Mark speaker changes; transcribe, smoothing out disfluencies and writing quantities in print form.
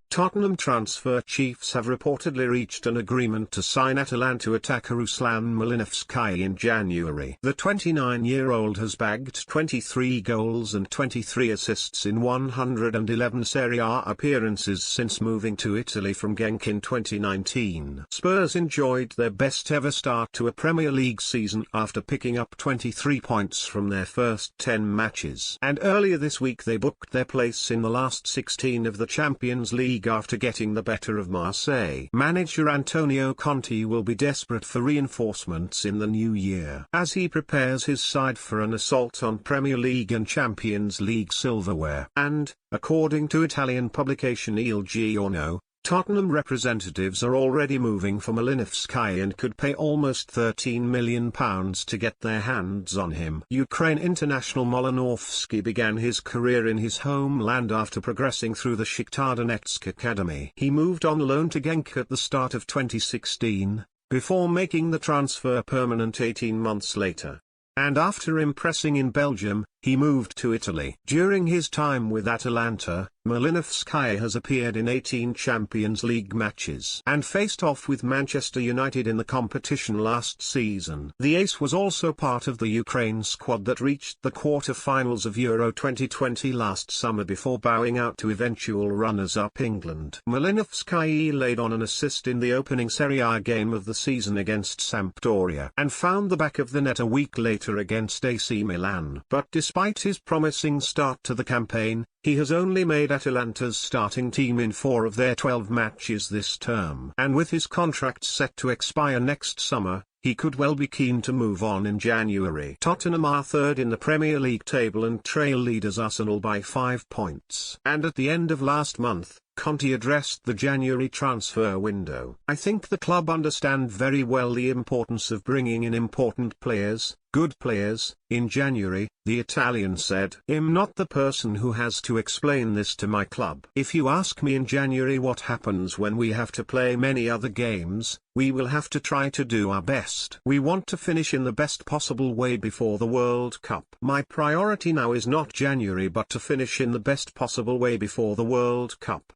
Speaker 1: Tottenham transfer chiefs have reportedly reached an agreement to sign Atalanta attacker Ruslan Malinovskyi in January. The 29-year-old has bagged 23 goals and 23 assists in 111 Serie A appearances since moving to Italy from Genk in 2019. Spurs enjoyed their best ever start to a Premier League season after picking up 23 points from their first 10 matches. And earlier this week they booked their place in the last 16 of the Champions League after getting the better of Marseille. Manager Antonio Conte will be desperate for reinforcements in the new year, as he prepares his side for an assault on Premier League and Champions League silverware. And, according to Italian publication Il Giorno, Tottenham representatives are already moving for Malinovskyi and could pay almost £13 million to get their hands on him. Ukraine international Malinovskyi began his career in his homeland after progressing through the Shakhtar Donetsk academy. He moved on loan to Genk at the start of 2016, before making the transfer permanent 18 months later. And after impressing in Belgium, he moved to Italy. During his time with Atalanta, Malinovskyi has appeared in 18 Champions League matches and faced off with Manchester United in the competition last season. The ace was also part of the Ukraine squad that reached the quarter-finals of Euro 2020 last summer before bowing out to eventual runners-up England. Malinovskyi laid on an assist in the opening Serie A game of the season against Sampdoria and found the back of the net a week later against AC Milan. But despite his promising start to the campaign, he has only made Atalanta's starting team in 4 of their 12 matches this term. And with his contract set to expire next summer, he could well be keen to move on in January. Tottenham are third in the Premier League table and trail leaders Arsenal by 5 points. And at the end of last month, Conte addressed the January transfer window. "I think the club understand very well the importance of bringing in important players, good players, in January," the Italian said. "I'm not the person who has to explain this to my club. If you ask me in January what happens when we have to play many other games, we will have to try to do our best. We want to finish in the best possible way before the World Cup. My priority now is not January but to finish in the best possible way before the World Cup."